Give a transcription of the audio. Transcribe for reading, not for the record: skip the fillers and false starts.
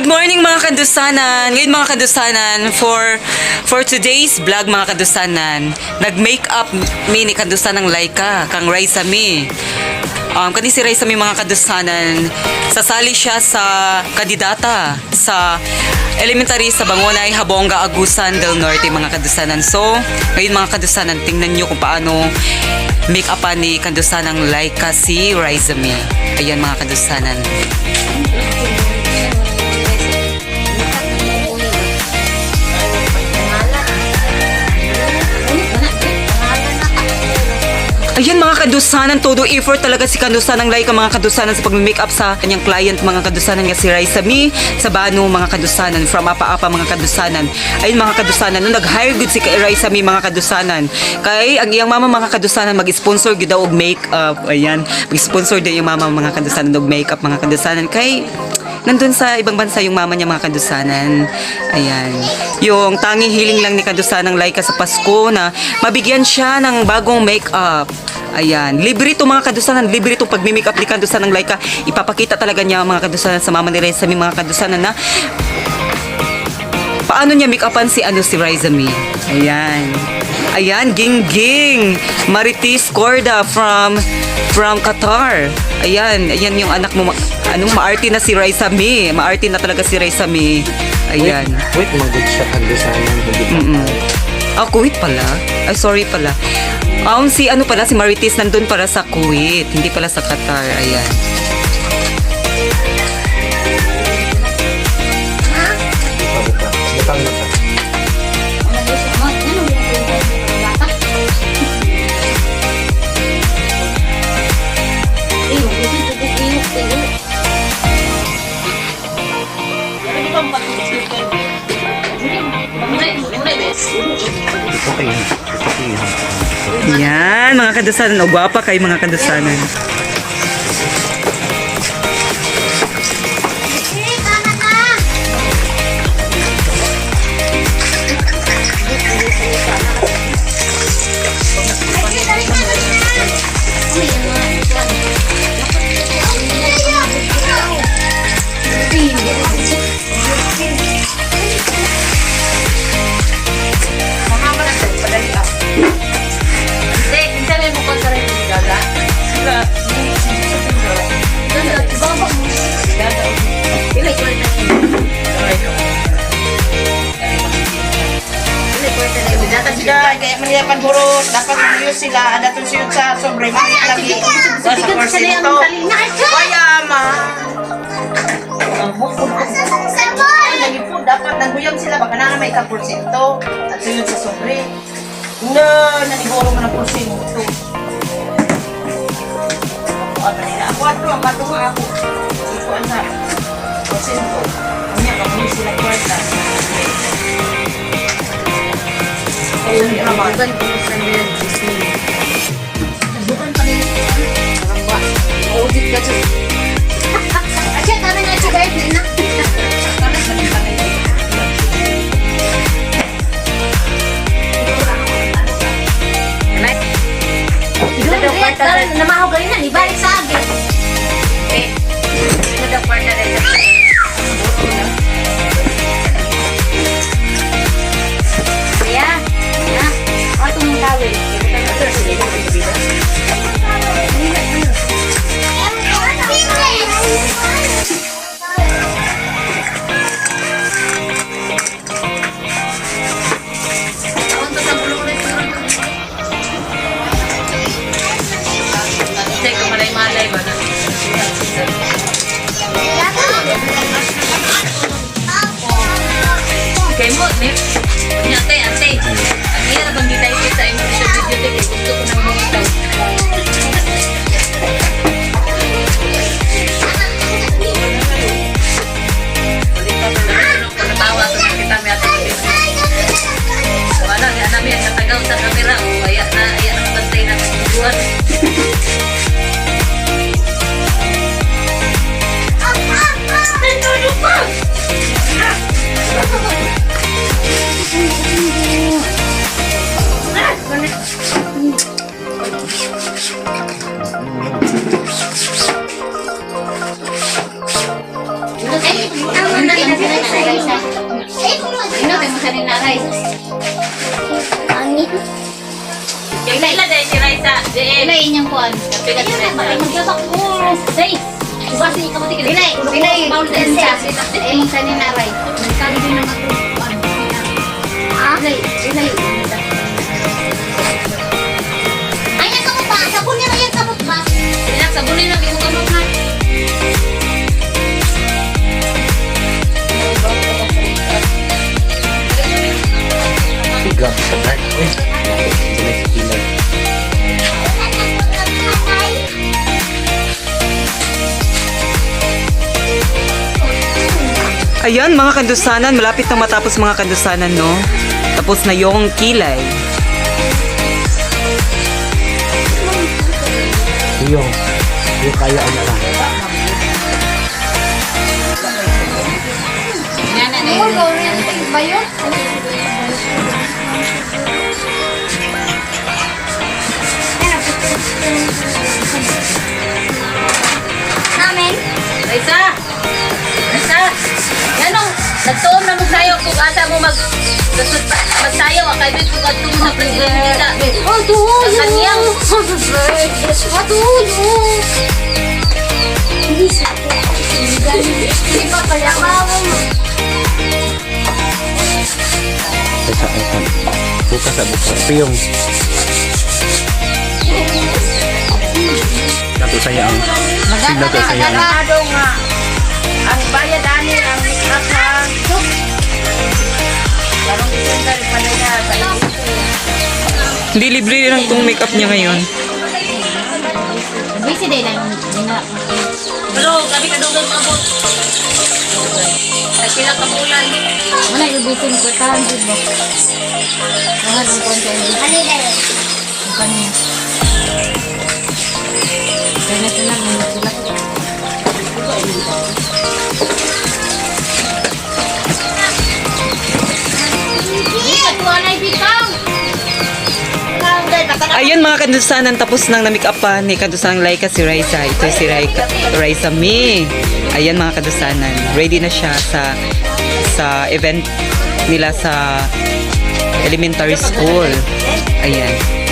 Good morning mga kadusanan. Ngayon mga kadusanan, for today's vlog mga kadusanan, nag-make up mi ni kadusanang Laika, kang Raisa mi. Kani si Raisa mi mga kadusanan, sasali siya sa kandidata sa elementary sa Bangonay, Habonga, Agusan del Norte mga kadusanan. So, ngayon mga kadusanan, tingnan nyo kung paano make upan ni kadusanang Laika si Raisa mi. Ayan mga kadusanan. Ayan mga kadusanan, todo effort talaga si kadusanang Laika mga kadusanan sa pag-make up sa kanyang client mga kadusanan nga si Raisa mi sa Bano mga kadusanan, from apa-apa mga kadusanan. Ayun mga kadusanan, no, nag-hire good si Raisa mi mga kadusanan. Kay ang iyang mama mga kadusanan mag-sponsor gid daw og make up. Ayan, mag-sponsor din yung mama mga kadusanan og make up mga kadusanan. Kay nandun sa ibang bansa yung mama niya mga kadusanan. Ayan. Yung tanging hiling lang ni kadusanang Laika sa Pasko na mabigyan siya ng bagong make-up. Ayan. Libre ito mga kadusanan. Libre ito pag-make up ni kadusanang Laika. Ipapakita talaga niya mga kadusanan sa mama ni Raisa mi mga kadusanan na paano niya make-upan si Raisa mi. Ayan. Ayan, Ging Maritis Corda from Qatar. Ayan yung anak mo. Maarte na si Raisa mi. Maarte na talaga si Raisa mi. Ayan. Wait, magod siya kandusanan. Kuwait pala. Ay, sorry pala. Si si Maritis nandun para sa Kuwait. Hindi pala sa Qatar. Ayan. Butang na ka. Yan, mga kadusanan. O, gwapa kayo mga kadusanan. Kaya manilapan burot, dapat manius sila, adatun siya sa sobre, malit lagi. Sa porsinto. Kaya ma. Lagi po, dapat naguyam sila, baka na may kaporsinto. At yun sa sobre. No, naniguro mo ng porsinto. Ako ato, ang bato nga ako. Iko na, porsinto. Kanya, kapag sila kwarta. Bukan pa rin. Audit ka siya. Asya, tara nga siya guys. Namahaw ka rin na, ibalik sa agit. Ito daw kwarta rin. Kay mo, ate. Ang hirap bang kita ay mga sa video tape. Gusto ko nang mong natawa sa kita may ate. Wala, namin ang natagaw sa kamera. Kaya na bantay na buwan. ang sinay sa ino tayo mo sa ninaray. Angin. Kailan dahil si Raisa? Ilay inyong kuan. Pigat si Raisa. Say. Ilay, ilay. Imong sa ninaray. Kali din naman ito. Ilay, ilay. Ayan ka mo ba? Sabon niya ayan ka mo ba? Sabunin lang yung kamot ha. Bigang sa dark. Uy. Sila sa kilay. Ayan, mga kandusanan, malapit na matapos mga kandusanan, no? Tapos na yung kilay. Yung kaya ang lang. Ba yun? Namin? Raisa! Raisa! Yan o, nagtuom na mo tayo kung asa mo magtayo. Akabit kung ato mo sa presidenta. Aduh, Ang kanyang. aduh. Hindi pa kaya mo. Sa akin. Bukas sa bukas. Piyong. Nato saya ang. Sila to saya ang. Maganado nga. Ang bayad ani ang naka. Larong December pa nila sa inyo. Hindi libre lang itong makeup niya ngayon. Busy day lang. Pero kami kadugang mabot. Nagpila ka bulan. Wala yung busy ni Kutan, di ba? Mga ng konti. Ano yun? Ang kanya. Kaya na lang, may nagsulat. Ayun mga kandusanan, tapos nang na-make up pa ni kandusanang Laika si Raisa. Ito si Raisa Mi. Ayan mga kandusanan, ready na siya sa event nila sa elementary school. Ayan.